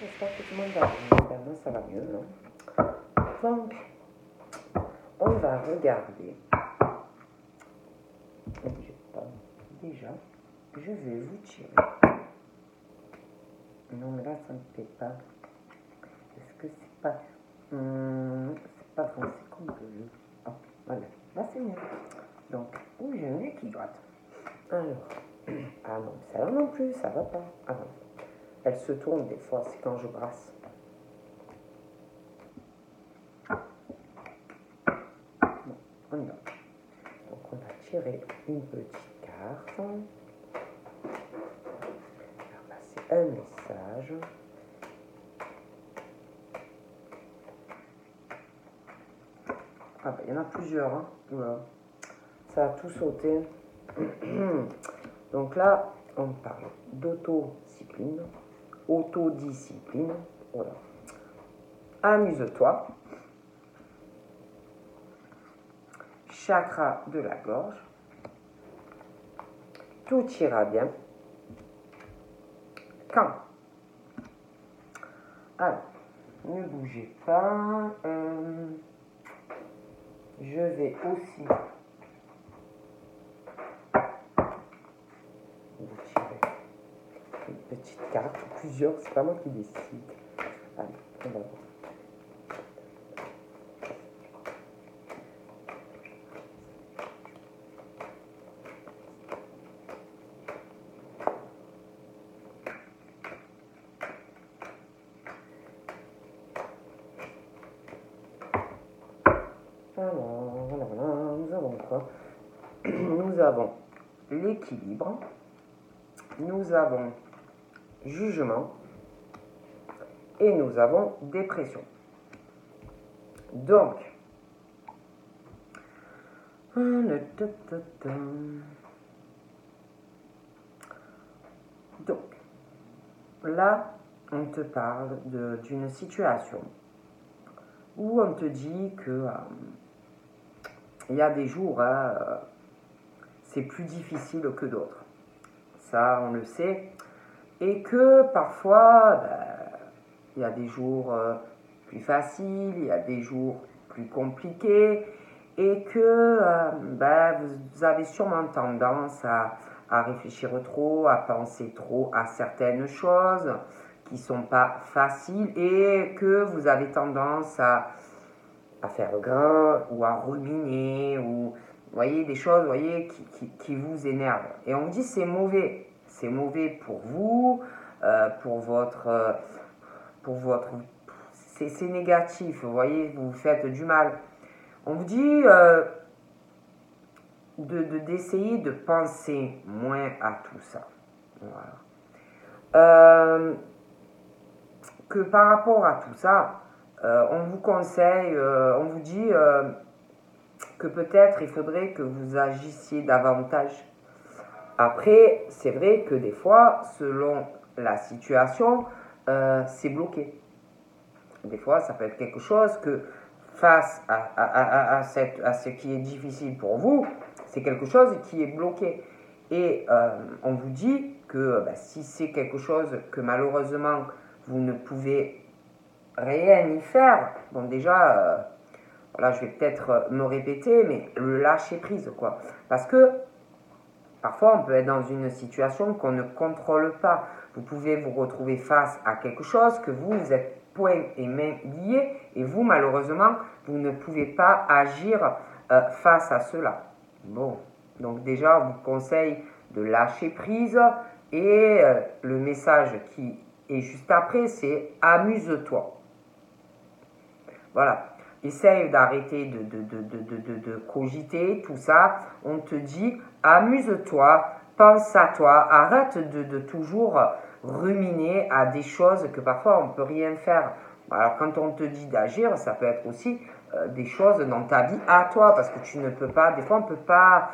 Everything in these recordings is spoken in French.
J'espère que tout le monde va bien. Maintenant, ça va mieux, non? Donc, on va regarder. Ne bougez pas. Déjà, je vais vous tirer. Non, mais là, ça ne me plaît pas. Est-ce que c'est pas... c'est pas foncé comme je veux. Oh, voilà. Là, c'est mieux. Donc, où j'ai mis qui gratte. Alors, ah non, ça non plus, ça va pas. Ah non. Elle se tourne des fois, c'est quand je brasse. Bon, on y va. Donc, on va tirer une petite carte. Faire passer un message. Ah bah, il y en a plusieurs, hein. Voilà. Ça a tout sauté. Donc là, on parle d'autodiscipline, autodiscipline, voilà. Amuse-toi. Chakra de la gorge. Tout ira bien. Quand? Alors, ne bougez pas. Je vais aussi vous tirer une petite carte, plusieurs, c'est pas moi qui décide. Allez, on va voir. Voilà, nous avons quoi? Nous avons l'équilibre, nous avons jugement et nous avons dépression. Donc, là, on te parle d'une situation où on te dit que il y a des jours, c'est plus difficile que d'autres. Ça, on le sait. Et que parfois, il y a des jours plus faciles, il y a des jours plus compliqués. Et que vous avez sûrement tendance à réfléchir trop, à penser trop à certaines choses qui ne sont pas faciles et que vous avez tendance à faire grand ou à ruminer ou vous voyez des choses qui vous énervent. Et on vous dit c'est mauvais. C'est mauvais pour vous, pour votre c'est négatif, vous voyez, vous vous faites du mal. On vous dit d'essayer de penser moins à tout ça. Voilà. Que par rapport à tout ça, on vous conseille, on vous dit que peut-être il faudrait que vous agissiez davantage. Après, c'est vrai que des fois, selon la situation, c'est bloqué. Des fois, ça peut être quelque chose que face à ce qui est difficile pour vous, c'est quelque chose qui est bloqué. Et on vous dit que si c'est quelque chose que malheureusement vous ne pouvez rien y faire, bon déjà, voilà, je vais peut-être me répéter, mais le lâcher prise, quoi. Parce que parfois, on peut être dans une situation qu'on ne contrôle pas. Vous pouvez vous retrouver face à quelque chose que vous êtes poings et mains liés et vous, malheureusement, vous ne pouvez pas agir face à cela. Bon, donc déjà, on vous conseille de lâcher prise et le message qui est juste après, c'est amuse-toi. Voilà. Essaye d'arrêter de cogiter, tout ça. On te dit, amuse-toi, pense à toi, arrête de toujours ruminer à des choses que parfois on ne peut rien faire. Alors quand on te dit d'agir, ça peut être aussi des choses dans ta vie à toi, parce que tu ne peux pas, des fois on peut pas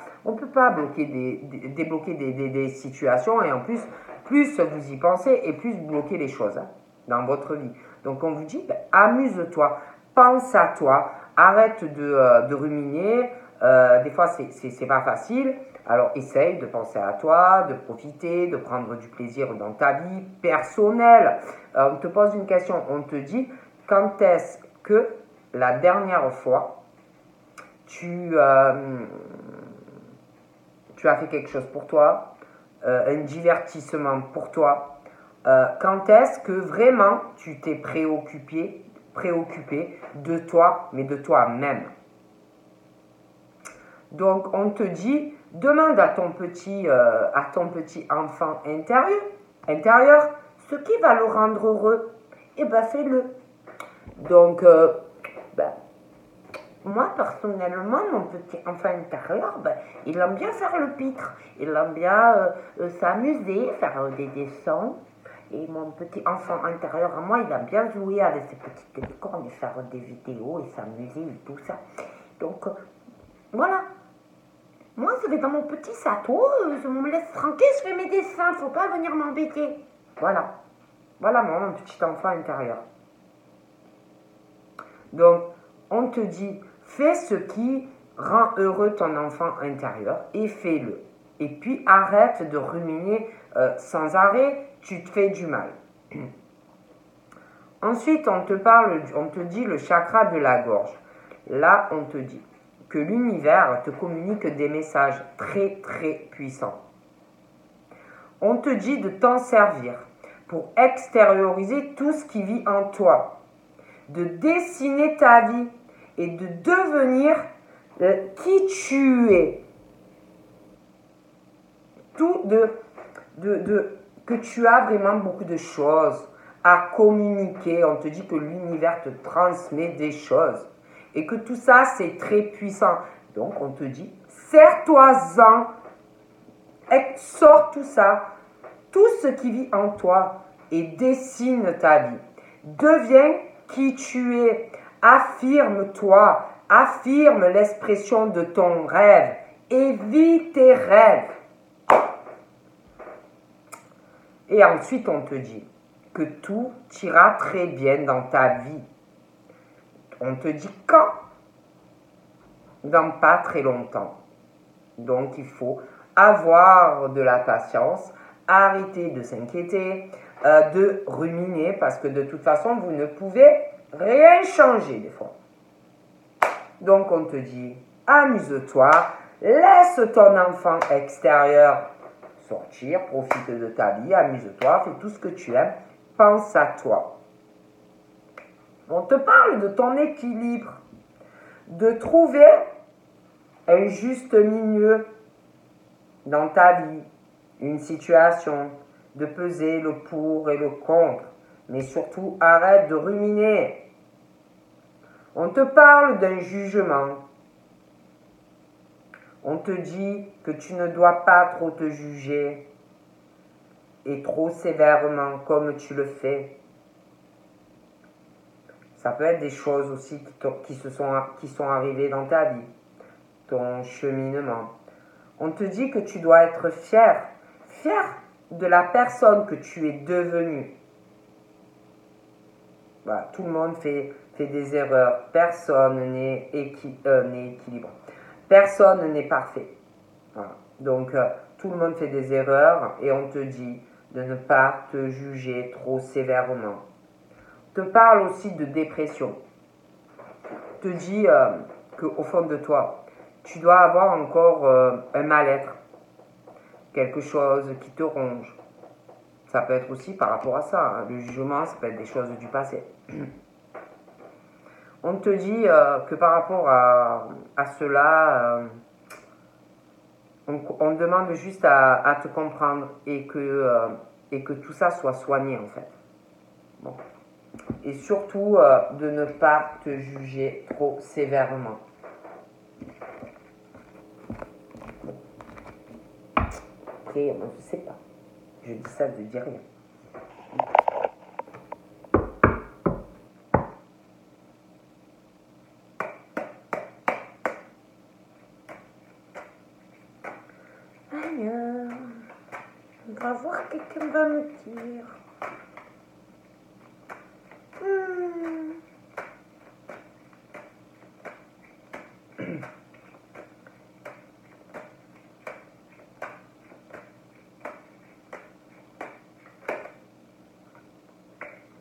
débloquer des situations, et en plus vous y pensez et plus bloquer les choses dans votre vie. Donc on vous dit, amuse-toi. Pense à toi, arrête de ruminer, Des fois, c'est pas facile. Alors, essaye de penser à toi, de profiter, de prendre du plaisir dans ta vie personnelle. On te pose une question, on te dit, quand est-ce que la dernière fois, tu as fait quelque chose pour toi, un divertissement pour toi, quand est-ce que vraiment tu t'es préoccupé de toi, mais de toi-même. Donc on te dit, demande à ton petit enfant intérieur ce qui va le rendre heureux. Et ben fais-le. Donc moi personnellement, mon petit enfant intérieur, il aime bien faire le pitre, il aime bien s'amuser, faire des dessins. Et mon petit enfant intérieur à moi, il aime bien jouer avec ses petites télécommandes, et faire des vidéos et s'amuser et tout ça. Donc voilà. Moi, je vais dans mon petit château, je me laisse tranquille, je fais mes dessins, faut pas venir m'embêter. Voilà. Voilà moi, mon petit enfant intérieur. Donc, on te dit, fais ce qui rend heureux ton enfant intérieur et fais-le. Et puis, arrête de ruminer sans arrêt, tu te fais du mal. Ensuite, on te dit le chakra de la gorge. Là, on te dit que l'univers te communique des messages très très puissants. On te dit de t'en servir pour extérioriser tout ce qui vit en toi, de dessiner ta vie et de devenir qui tu es. Que tu as vraiment beaucoup de choses à communiquer. On te dit que l'univers te transmet des choses et que tout ça, c'est très puissant. Donc, on te dit, serre-toi-en, sors tout ça, tout ce qui vit en toi et dessine ta vie. Deviens qui tu es. Affirme-toi, affirme l'expression de ton rêve et vis tes rêves. Et ensuite, on te dit que tout ira très bien dans ta vie. On te dit quand? Dans pas très longtemps. Donc, il faut avoir de la patience, arrêter de s'inquiéter, de ruminer, parce que de toute façon, vous ne pouvez rien changer des fois. Donc, on te dit, amuse-toi, laisse ton enfant extérieur sortir, profite de ta vie, amuse-toi, fais tout ce que tu aimes, pense à toi. On te parle de ton équilibre, de trouver un juste milieu dans ta vie, une situation, de peser le pour et le contre, mais surtout arrête de ruminer. On te parle d'un jugement. On te dit que tu ne dois pas trop te juger et trop sévèrement comme tu le fais. Ça peut être des choses aussi qui sont arrivées dans ta vie, ton cheminement. On te dit que tu dois être fier de la personne que tu es devenue. Voilà, tout le monde fait des erreurs. Personne n'est équilibré. Personne n'est parfait. Voilà. Donc, tout le monde fait des erreurs et on te dit de ne pas te juger trop sévèrement. On te parle aussi de dépression. On te dit qu'au fond de toi, tu dois avoir encore un mal-être, quelque chose qui te ronge. Ça peut être aussi par rapport à ça, hein. Le jugement, ça peut être des choses du passé. On te dit que par rapport à cela, on demande juste à te comprendre et que tout ça soit soigné en fait. Bon. Et surtout de ne pas te juger trop sévèrement. Bon. Après, je ne sais pas. Je dis ça, je dis rien. Alors, on va voir ce que quelqu'un va me dire.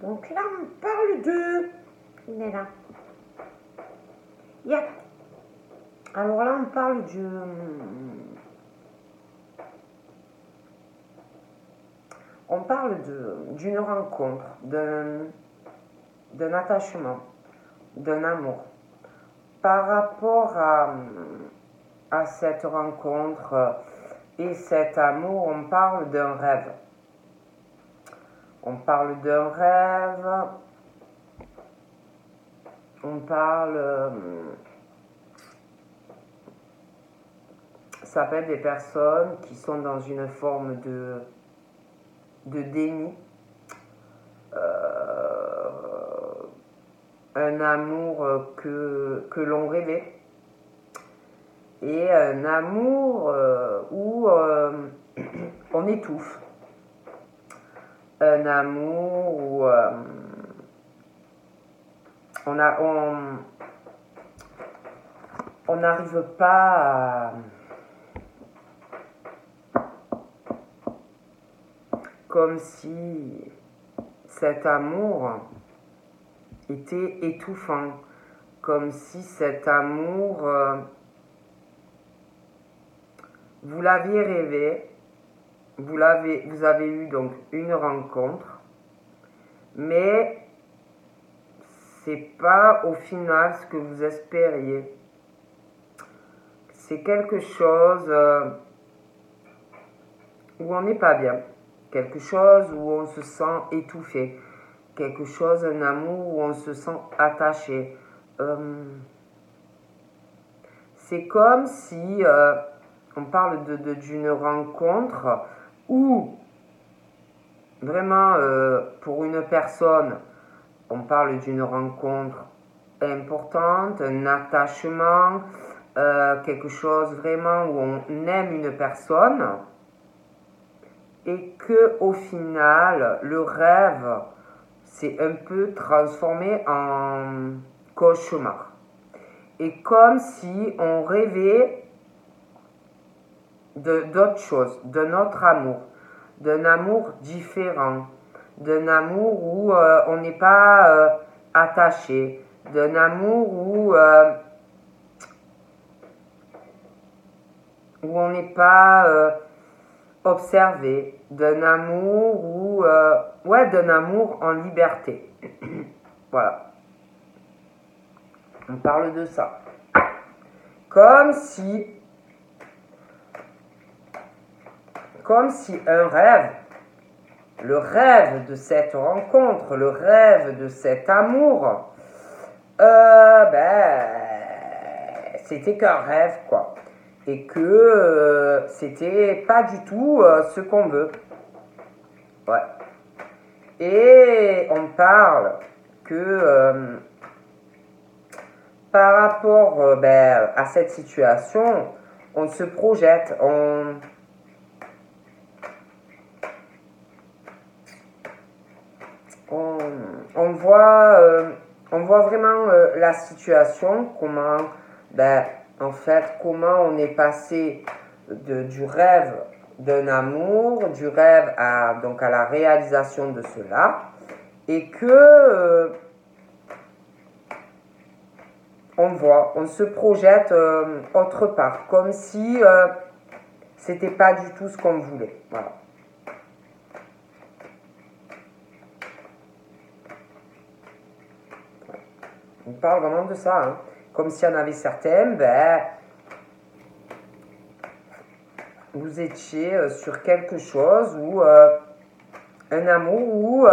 Donc là, on parle de... Il est là. Alors là, on parle d'une rencontre, d'un attachement, d'un amour. Par rapport à cette rencontre et cet amour, on parle d'un rêve. On parle d'un rêve, on parle... ça peut être des personnes qui sont dans une forme de déni, un amour que l'on rêvait, et un amour où on étouffe, un amour où on n'arrive pas à... Comme si cet amour était étouffant, comme si cet amour, vous l'aviez rêvé, vous avez eu donc une rencontre, mais c'est pas au final ce que vous espériez. C'est quelque chose où on n'est pas bien. Quelque chose où on se sent étouffé, quelque chose, un amour où on se sent attaché. C'est comme si on parle d'une rencontre où vraiment pour une personne, on parle d'une rencontre importante, un attachement, quelque chose vraiment où on aime une personne. Et que au final, le rêve s'est un peu transformé en cauchemar. Et comme si on rêvait d'autre chose, d'un autre amour, d'un amour différent, d'un amour où on n'est pas attaché, d'un amour où on n'est pas observé, d'un amour ou d'un amour en liberté. Voilà. On parle de ça. Comme si un rêve, le rêve de cette rencontre, le rêve de cet amour, c'était qu'un rêve, quoi. Et que c'était pas du tout ce qu'on veut. Ouais. Et on parle que par rapport à cette situation, on se projette, on voit vraiment la situation, comment, en fait, comment on est passé du rêve d'un amour, du rêve à la réalisation de cela, et que on se projette autre part, comme si c'était pas du tout ce qu'on voulait. Voilà. On parle vraiment de ça, hein. Comme s'il y en avait certaines, vous étiez sur quelque chose où un amour où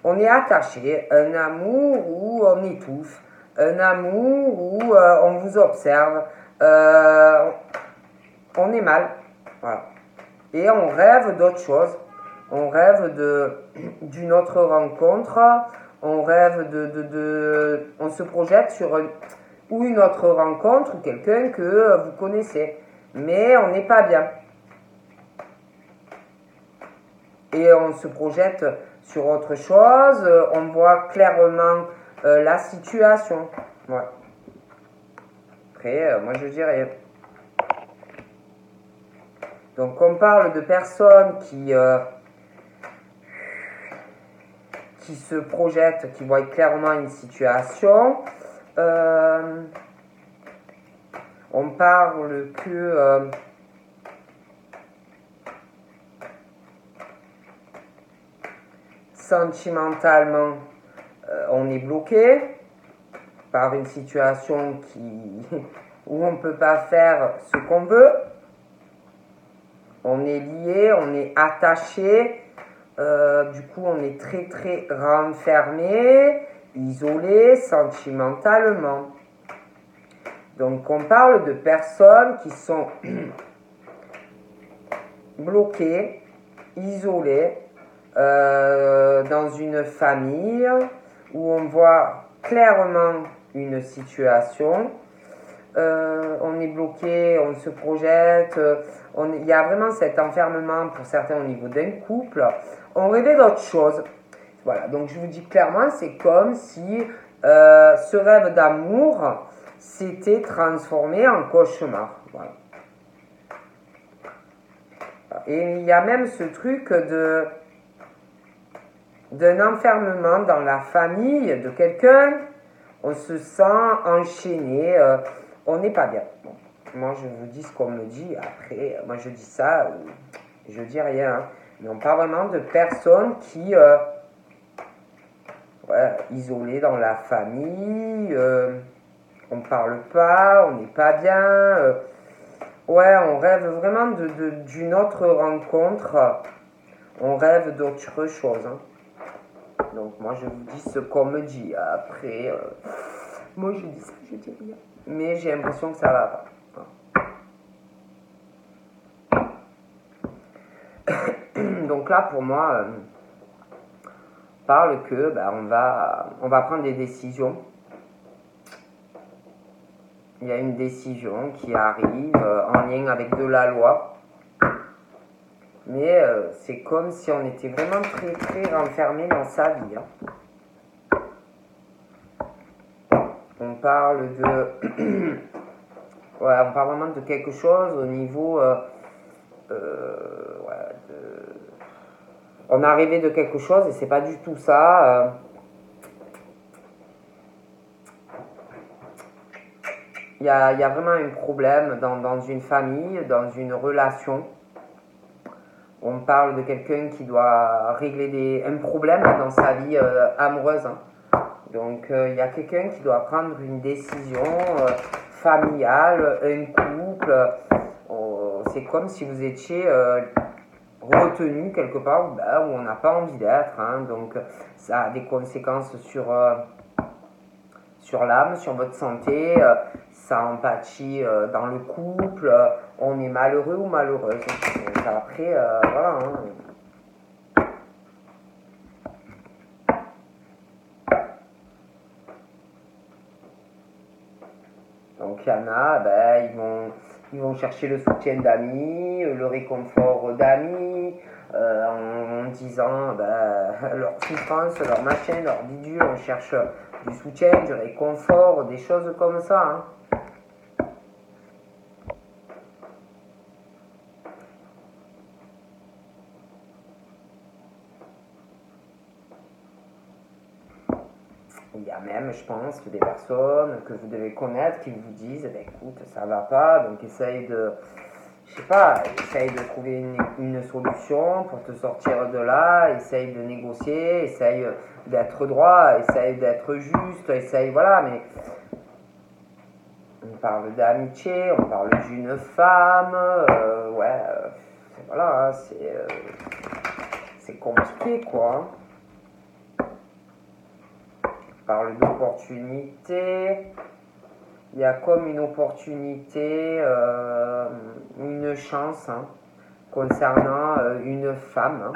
on est attaché, un amour où on étouffe, un amour où on vous observe, on est mal, voilà. Et on rêve d'autre chose, on rêve d'une autre rencontre, on rêve on se projette sur une autre rencontre ou quelqu'un que vous connaissez, mais on n'est pas bien. Et on se projette sur autre chose, on voit clairement la situation. Ouais. Après, moi je dirais. Donc on parle de personnes qui qui se projette, qui voit clairement une situation. On parle que sentimentalement, on est bloqué par une situation où on ne peut pas faire ce qu'on veut. On est lié, on est attaché. Du coup, on est très très renfermé, isolé sentimentalement. Donc, on parle de personnes qui sont bloquées, isolées, dans une famille où on voit clairement une situation. On est bloqué, on se projette, il y a vraiment cet enfermement pour certains au niveau d'un couple. On rêvait d'autre chose. Voilà, donc je vous dis clairement, c'est comme si ce rêve d'amour s'était transformé en cauchemar. Voilà. Et il y a même ce truc d'un enfermement dans la famille de quelqu'un. On se sent enchaîné, on n'est pas bien. Bon, moi, je vous dis ce qu'on me dit. Après, moi, je dis ça, je dis rien. Hein. Mais on parle vraiment de personnes qui, isolées dans la famille, on ne parle pas, on n'est pas bien. On rêve vraiment d'une autre rencontre. On rêve d'autre chose. Hein. Donc, moi, je vous dis ce qu'on me dit. Après, moi, je dis ça, je dis rien. Mais j'ai l'impression que ça va pas. Donc là, pour moi, parle que on va prendre des décisions. Il y a une décision qui arrive en lien avec de la loi. Mais c'est comme si on était vraiment très très renfermé dans sa vie. Hein. On parle on parle vraiment de quelque chose au niveau on a rêvé de quelque chose et c'est pas du tout ça. Il y a vraiment un problème dans une famille, dans une relation. On parle de quelqu'un qui doit régler un problème dans sa vie amoureuse. Hein. Donc, il y a quelqu'un qui doit prendre une décision familiale, un couple. C'est comme si vous étiez retenu quelque part où on n'a pas envie d'être. Hein. Donc, ça a des conséquences sur l'âme, sur votre santé. Ça empathie dans le couple. On est malheureux ou malheureuse. Donc, après, voilà. Hein. Donc il y en a, ils vont chercher le soutien d'amis, le réconfort d'amis, en disant leur souffrance, leur machin, leur bidule, on cherche du soutien, du réconfort, des choses comme ça. Hein. Il y a même, je pense, des personnes que vous devez connaître qui vous disent, écoute, ça va pas, donc essaye de trouver une solution pour te sortir de là, essaye de négocier, essaye d'être droit, essaye d'être juste, voilà, mais on parle d'amitié, on parle d'une femme, voilà, c'est compliqué, quoi. On parle d'opportunité. Il y a comme une opportunité, une chance concernant une femme.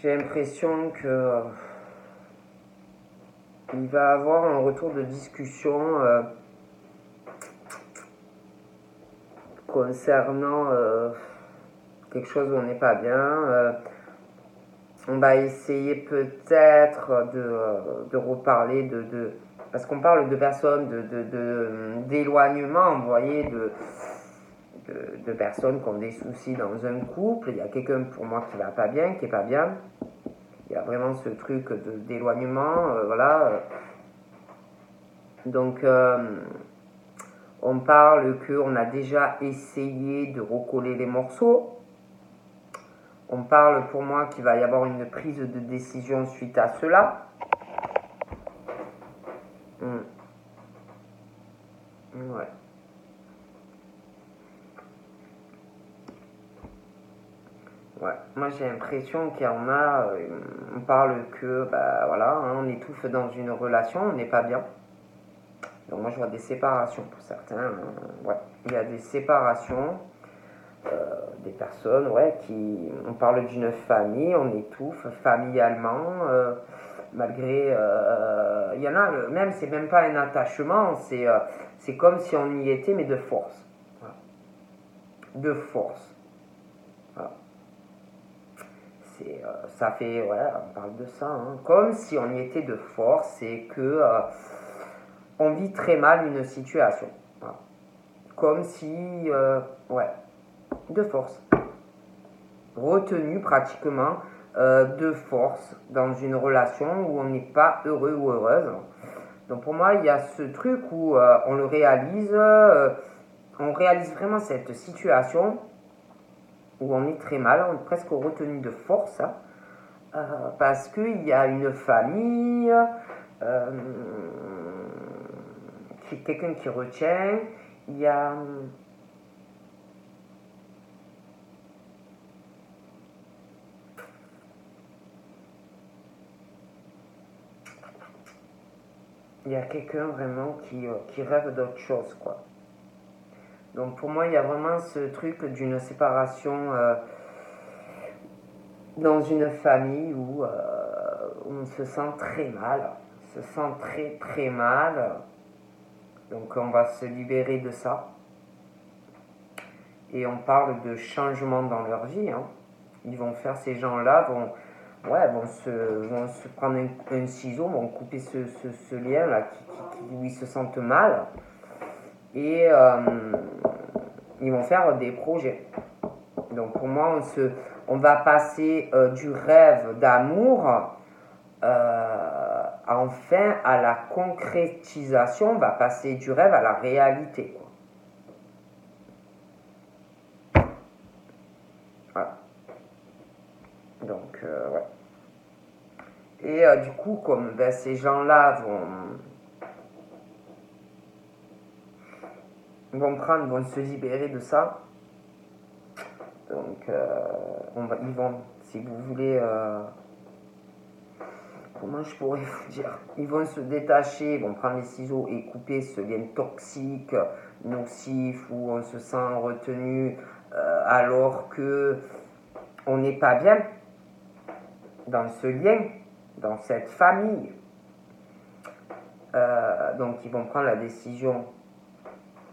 J'ai l'impression que il va avoir un retour de discussion concernant quelque chose où on n'est pas bien. On va essayer peut-être de reparler parce qu'on parle de personnes d'éloignement, vous voyez, de personnes qui ont des soucis dans un couple. Il y a quelqu'un pour moi qui va pas bien, qui est pas bien. Il y a vraiment ce truc d'éloignement, voilà. Donc, on parle qu'on a déjà essayé de recoller les morceaux. On parle pour moi qu'il va y avoir une prise de décision suite à cela. Ouais. Ouais. Moi j'ai l'impression qu'il y en a, on parle que, bah voilà, hein, on étouffe dans une relation, on n'est pas bien. Donc moi je vois des séparations pour certains. Ouais. Il y a des séparations. Des personnes, ouais, on parle d'une famille, on étouffe familialement, malgré, il y en a, même, c'est même pas un attachement, c'est comme si on y était, mais de force. Voilà. De force. Voilà. Ça fait, ouais, on parle de ça, hein. Comme si on y était de force et que on vit très mal une situation. Voilà. Comme si, ouais, de force. Retenu pratiquement de force dans une relation où on n'est pas heureux ou heureuse. Donc pour moi, il y a ce truc où on le réalise, on réalise vraiment cette situation où on est très mal, on est presque retenu de force, hein, parce qu'il y a une famille, quelqu'un qui retient, il y a... Il y a quelqu'un vraiment qui rêve d'autre chose, quoi. Donc pour moi, il y a vraiment ce truc d'une séparation dans une famille où on se sent très mal, on se sent très très mal. Donc on va se libérer de ça. Et on parle de changement dans leur vie, hein. Ils vont faire, ces gens-là vont se prendre un ciseau, vont couper ce lien-là où ils se sentent mal. Et ils vont faire des projets. Donc pour moi, on va passer du rêve d'amour enfin à la concrétisation, on va passer du rêve à la réalité, quoi. Voilà. Donc, ouais. Et du coup, comme ces gens-là vont se libérer de ça, donc ils vont, si vous voulez, comment je pourrais vous dire, ils vont se détacher, ils vont prendre les ciseaux et couper ce lien toxique, nocif, où on se sent retenu alors que on n'est pas bien dans ce lien, dans cette famille. Donc ils vont prendre la décision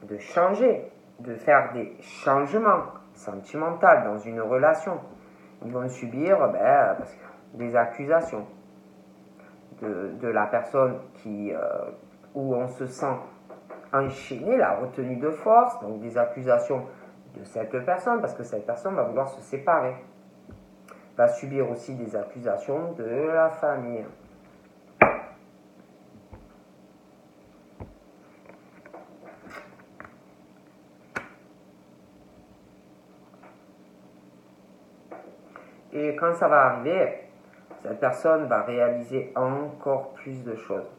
de changer, de faire des changements sentimentaux dans une relation. Ils vont subir des accusations de la personne où on se sent enchaîné, la retenue de force, donc des accusations de cette personne, parce que cette personne va vouloir se séparer, va subir aussi des accusations de la famille. Et quand ça va arriver, cette personne va réaliser encore plus de choses.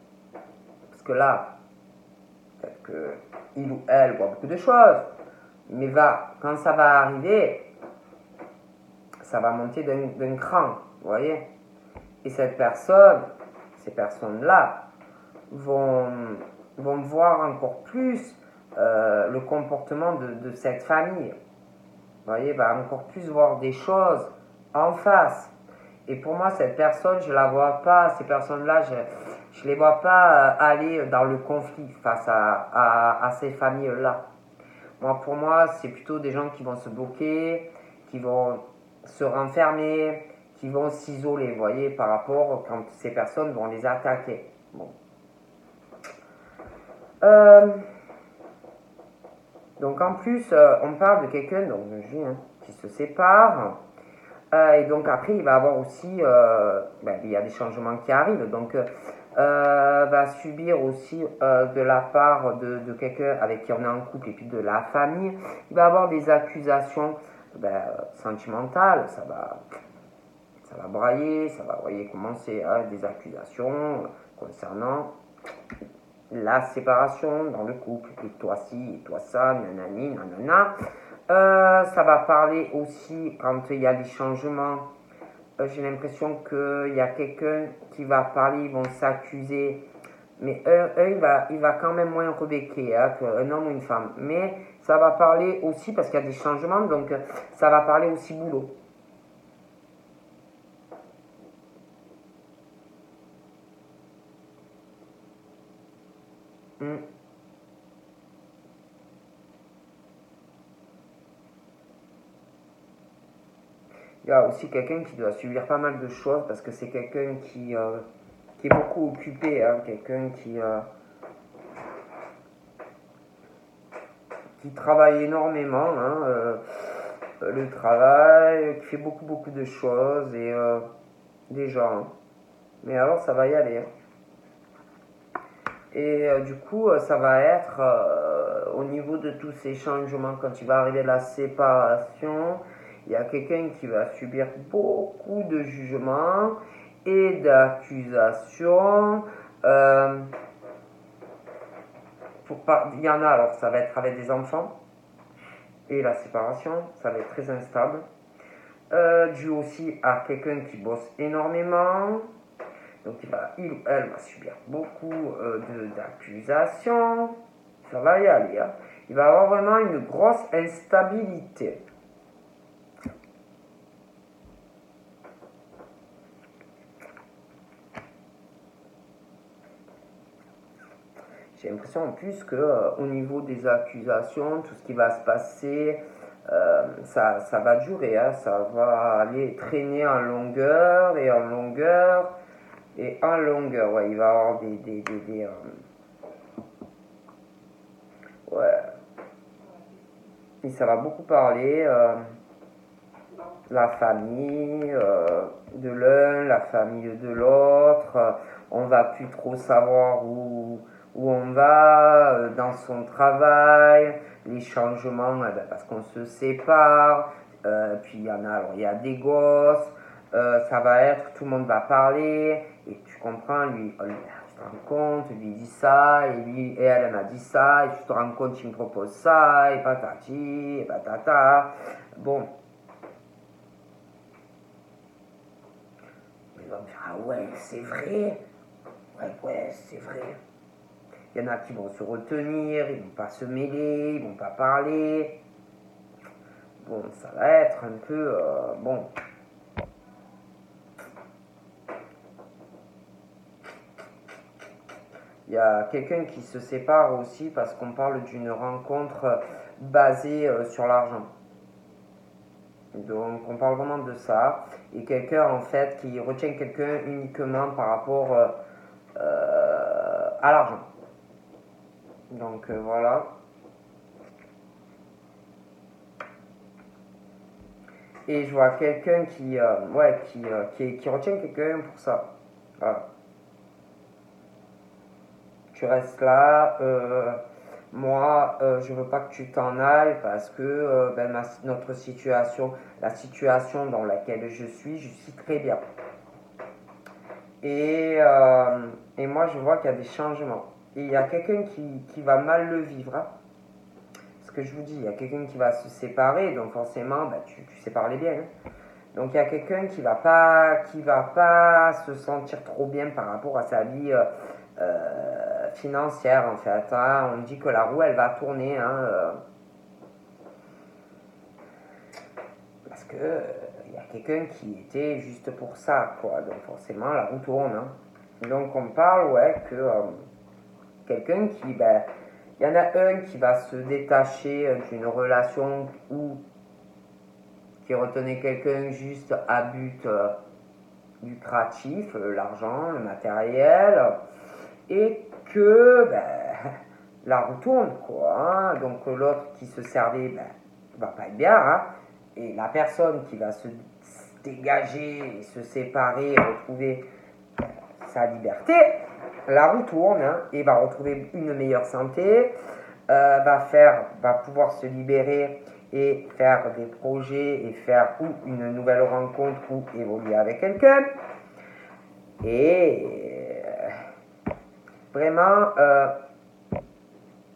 Parce que là, peut-être qu'il ou elle voit beaucoup de choses, mais quand ça va arriver, ça va monter d'un cran, vous voyez. Et ces personnes-là vont voir encore plus le comportement de cette famille. Vous voyez, va encore plus voir des choses en face. Et pour moi, cette personne, je la vois pas, ces personnes-là, je les vois pas aller dans le conflit face à ces familles-là. Pour moi, c'est plutôt des gens qui vont se bloquer, qui vont se renfermer, qui vont s'isoler, vous voyez, par rapport quand ces personnes vont les attaquer. Bon. Donc en plus, on parle de quelqu'un, donc qui se sépare. Et donc après, il va avoir aussi, il y a des changements qui arrivent, donc va subir aussi de la part de quelqu'un avec qui on est en couple et puis de la famille, il va avoir des accusations sentimentales, ça va brailler, ça va, vous voyez, commencer des accusations concernant la séparation dans le couple, et toi ci, et toi ça, nanani, nanana. Ça va parler aussi quand il y a des changements. J'ai l'impression qu'il y a quelqu'un qui va parler, ils vont s'accuser. Mais il va quand même moins rebecquer qu'un homme ou une femme. Mais ça va parler aussi, parce qu'il y a des changements, donc ça va parler aussi boulot. Il y a aussi quelqu'un qui doit subir pas mal de choses parce que c'est quelqu'un qui est beaucoup occupé, quelqu'un qui travaille énormément, le travail, qui fait beaucoup de choses et déjà. Mais alors ça va y aller. Et du coup, ça va être au niveau de tous ces changements, quand il va arriver la séparation, il y a quelqu'un qui va subir beaucoup de jugements et d'accusations. Il y en a, alors ça va être avec des enfants et la séparation, ça va être très instable. Dû aussi à quelqu'un qui bosse énormément. Donc il ou elle va subir beaucoup d'accusations. Ça va y aller. Il va avoir vraiment une grosse instabilité. J'ai l'impression en plus qu'au niveau des accusations, tout ce qui va se passer, ça va durer. Ça va aller traîner en longueur et en longueur et en longueur. Ouais, il va y avoir ouais. Et ça va beaucoup parler la famille de l'un, la famille de l'autre. On va plus trop savoir où on va dans son travail, les changements parce qu'on se sépare. Puis il y en a, alors il y a des gosses. Ça va être, tout le monde va parler et tu comprends, lui, tu te rends compte, lui dit ça et lui et elle m'a dit ça et tu te rends compte, il me propose ça et patati et patata. Bon. Ils vont me dire, ah ouais, c'est vrai. Ouais, c'est vrai. Il y en a qui vont se retenir, ils vont pas se mêler, ils vont pas parler. Bon, ça va être un peu bon. Il y a quelqu'un qui se sépare aussi parce qu'on parle d'une rencontre basée sur l'argent. Donc on parle vraiment de ça. Et quelqu'un en fait qui retient quelqu'un uniquement par rapport à l'argent. Donc voilà. Et je vois quelqu'un qui retient quelqu'un pour ça. Voilà. Tu restes là. Moi, je veux pas que tu t'en ailles parce que notre situation, la situation dans laquelle je suis très bien. Et moi, je vois qu'il y a des changements. Et il y a quelqu'un qui va mal le vivre. Ce que je vous dis, il y a quelqu'un qui va se séparer, donc forcément, tu sépares les biens. Donc il y a quelqu'un qui va pas se sentir trop bien par rapport à sa vie financière en fait. On dit que la roue elle va tourner parce que il y a quelqu'un qui était juste pour ça quoi. Donc forcément la roue tourne. Donc on parle que quelqu'un qui il y en a un qui va se détacher d'une relation ou qui retenait quelqu'un juste à but lucratif, l'argent, le matériel, et que la roue tourne, quoi. Hein. Donc l'autre qui se servait va pas être bien, hein. Et la personne qui va se dégager, se séparer, retrouver sa liberté, la roue tourne, hein, et va retrouver une meilleure santé, va pouvoir se libérer et faire des projets et faire ou une nouvelle rencontre ou évoluer avec quelqu'un. Et vraiment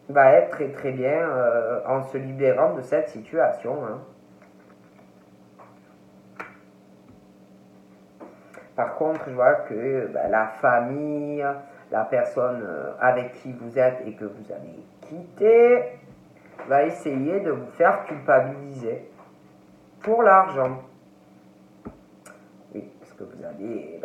va être très très bien en se libérant de cette situation. Hein. Par contre, je vois que la famille, la personne avec qui vous êtes et que vous avez quitté, va essayer de vous faire culpabiliser pour l'argent. Oui, parce que vous allez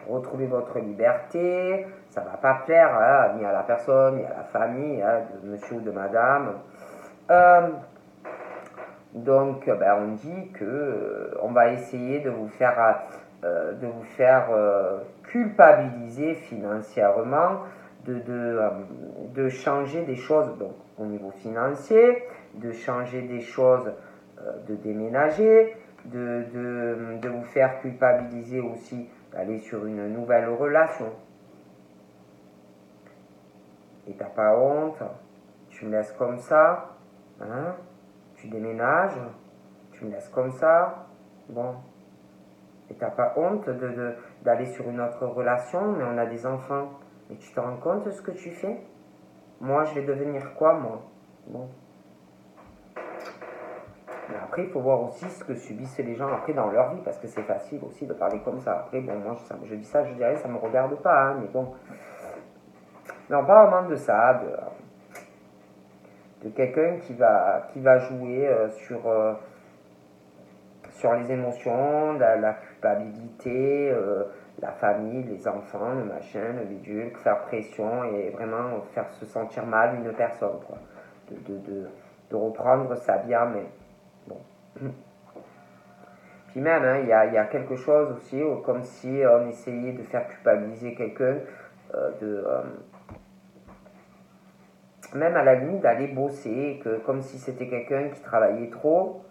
retrouver votre liberté, ça ne va pas plaire hein, ni à la personne, ni à la famille, hein, de monsieur ou de madame. Donc, on dit que on va essayer de vous faire culpabiliser financièrement, de changer des choses donc, au niveau financier, de changer des choses, de déménager, de vous faire culpabiliser aussi d'aller sur une nouvelle relation. Et t'as pas honte, tu me laisses comme ça, hein? Tu déménages, tu me laisses comme ça, bon. Et t'as pas honte d'aller sur une autre relation, mais on a des enfants. Mais tu te rends compte de ce que tu fais? Moi, je vais devenir quoi, moi? Bon. Mais après, il faut voir aussi ce que subissent les gens après dans leur vie, parce que c'est facile aussi de parler comme ça. Après, bon, moi, je dis ça, je dirais, ça me regarde pas, hein, mais bon. Mais on parle vraiment de ça, de quelqu'un qui va jouer sur les émotions, la culpabilité, la famille, les enfants, le machin, le bidule, faire pression et vraiment faire se sentir mal une personne, quoi. De reprendre sa vie en main. Bon. Puis même, hein, il y a quelque chose aussi, comme si on essayait de faire culpabiliser quelqu'un, même à la limite d'aller bosser, comme si c'était quelqu'un qui travaillait trop.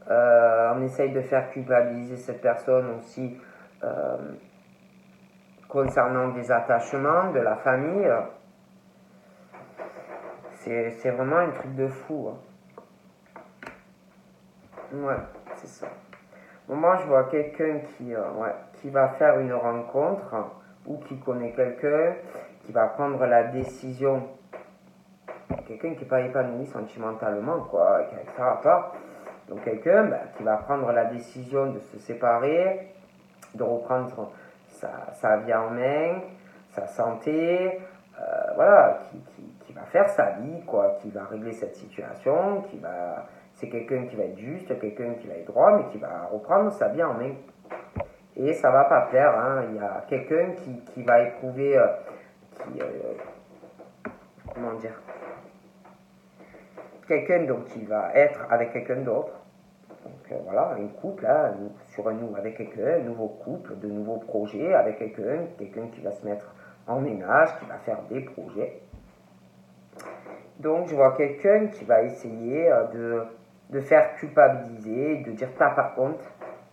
On essaye de faire culpabiliser cette personne aussi concernant des attachements, de la famille. C'est vraiment un truc de fou. Hein. Ouais, c'est ça. Bon, moi, je vois quelqu'un qui va faire une rencontre ou qui connaît quelqu'un, qui va prendre la décision. Quelqu'un qui n'est pas épanoui sentimentalement, quoi, ça va pas. Donc quelqu'un qui va prendre la décision de se séparer, de reprendre sa vie en main, sa santé, voilà, qui va faire sa vie, quoi, qui va régler cette situation, c'est quelqu'un qui va être juste, quelqu'un qui va être droit, mais qui va reprendre sa vie en main. Et ça va pas plaire, hein. Il y a quelqu'un qui va éprouver, comment dire, quelqu'un donc qui va être avec quelqu'un d'autre. Donc voilà, un couple, hein, avec quelqu'un, un nouveau couple, de nouveaux projets avec quelqu'un qui va se mettre en ménage, qui va faire des projets. Donc je vois quelqu'un qui va essayer de faire culpabiliser, de dire t'as pas honte,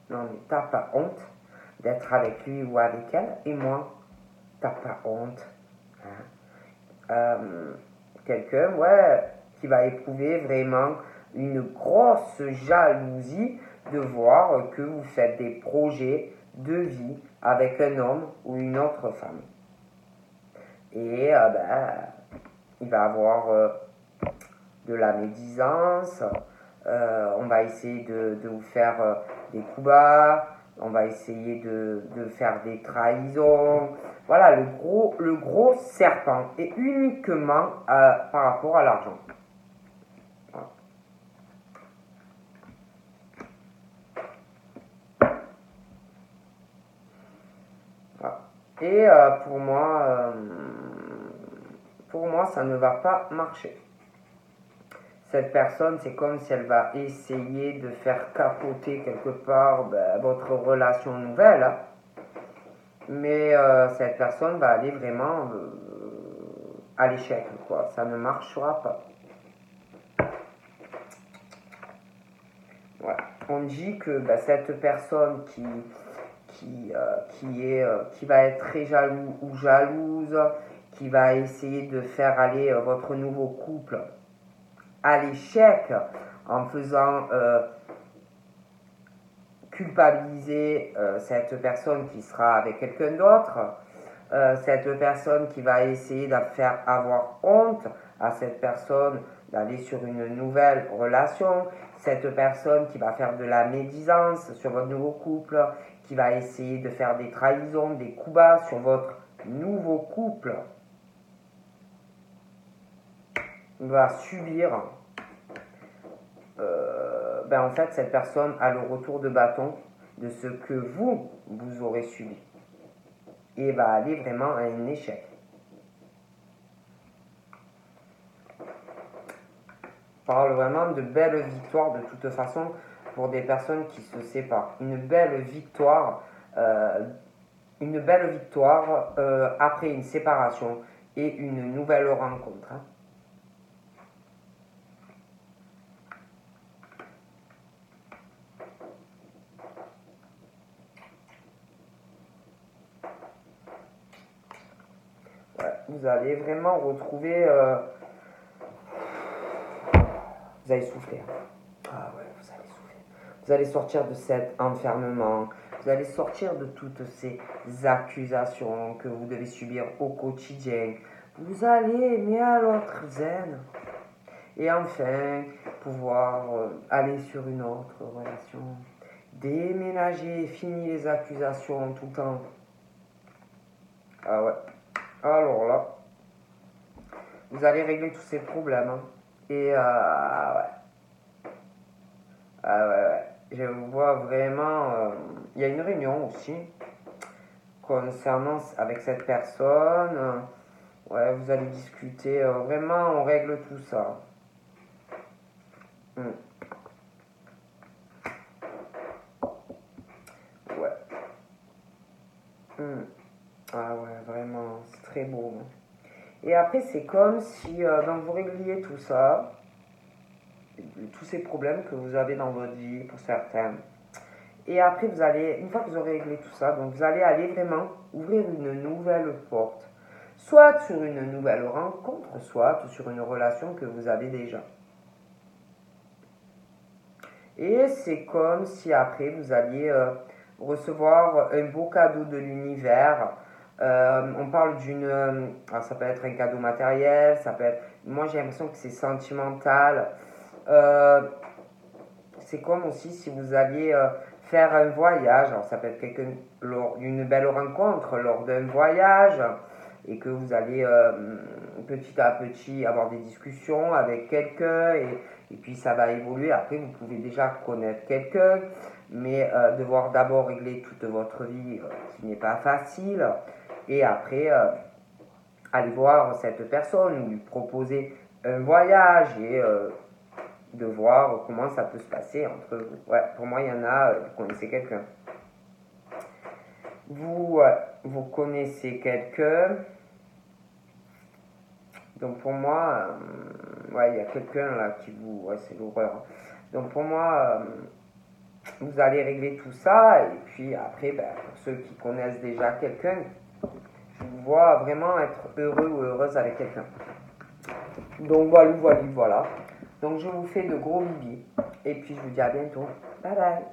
non mais t'as pas honte d'être avec lui ou avec elle, et moi, t'as pas honte. Hein. Quelqu'un, qui va éprouver vraiment une grosse jalousie de voir que vous faites des projets de vie avec un homme ou une autre femme. Et il va avoir de la médisance, on va essayer de vous faire des coups bas, on va essayer de faire des trahisons. Voilà, le gros serpent, et uniquement par rapport à l'argent. Voilà. Et pour moi, ça ne va pas marcher. cette personne, c'est comme si elle va essayer de faire capoter quelque part votre relation nouvelle. Hein. Mais cette personne va aller vraiment à l'échec, quoi. Ça ne marchera pas. Ouais. On dit que cette personne qui va être très jaloux ou jalouse, qui va essayer de faire aller votre nouveau couple à l'échec en faisant culpabiliser cette personne qui sera avec quelqu'un d'autre, cette personne qui va essayer de faire avoir honte à cette personne d'aller sur une nouvelle relation, cette personne qui va faire de la médisance sur votre nouveau couple, qui va essayer de faire des trahisons, des coups bas sur votre nouveau couple, va subir, en fait, cette personne a le retour de bâton de ce que vous aurez subi. Et va aller vraiment à un échec. On parle vraiment de belles victoires de toute façon pour des personnes qui se séparent. Une belle victoire après une séparation et une nouvelle rencontre. Hein. Ouais, vous allez vraiment retrouver... vous allez souffler. Ah ouais, vous allez souffler. Vous allez sortir de cet enfermement. Vous allez sortir de toutes ces accusations que vous devez subir au quotidien. Vous allez aimer à l'autre zen. Et enfin, pouvoir aller sur une autre relation. Déménager, finir les accusations tout le temps. Ah ouais. Alors là, vous allez régler tous ces problèmes. Hein. Et ouais. Ah ouais. Je vois vraiment... Il y a une réunion aussi concernant avec cette personne. Ouais, vous allez discuter. Vraiment, on règle tout ça. Ouais. Ah ouais, vraiment, c'est très beau. Et après, c'est comme si donc vous régliez tout ça, tous ces problèmes que vous avez dans votre vie pour certains. Et après, vous allez, une fois que vous aurez réglé tout ça, donc vous allez aller vraiment ouvrir une nouvelle porte. Soit sur une nouvelle rencontre, soit sur une relation que vous avez déjà. Et c'est comme si après, vous alliez recevoir un beau cadeau de l'univers. On parle d'une... alors ça peut être un cadeau matériel, ça peut être... Moi, j'ai l'impression que c'est sentimental. C'est comme aussi si vous alliez faire un voyage. Alors, ça peut être une belle rencontre lors d'un voyage et que vous allez petit à petit avoir des discussions avec quelqu'un et puis ça va évoluer. Après, vous pouvez déjà connaître quelqu'un, mais devoir d'abord régler toute votre vie qui n'est pas facile et après aller voir cette personne, lui proposer un voyage et de voir comment ça peut se passer entre vous. Ouais, pour moi, il y en a, vous connaissez quelqu'un. Vous connaissez quelqu'un. Donc pour moi, ouais, il y a quelqu'un là qui vous... Ouais, c'est l'horreur. Donc pour moi, vous allez régler tout ça. Et puis après, pour ceux qui connaissent déjà quelqu'un, je vous vois vraiment être heureux ou heureuse avec quelqu'un. Donc voilà. Donc je vous fais de gros bibis. Et puis je vous dis à bientôt. Bye bye.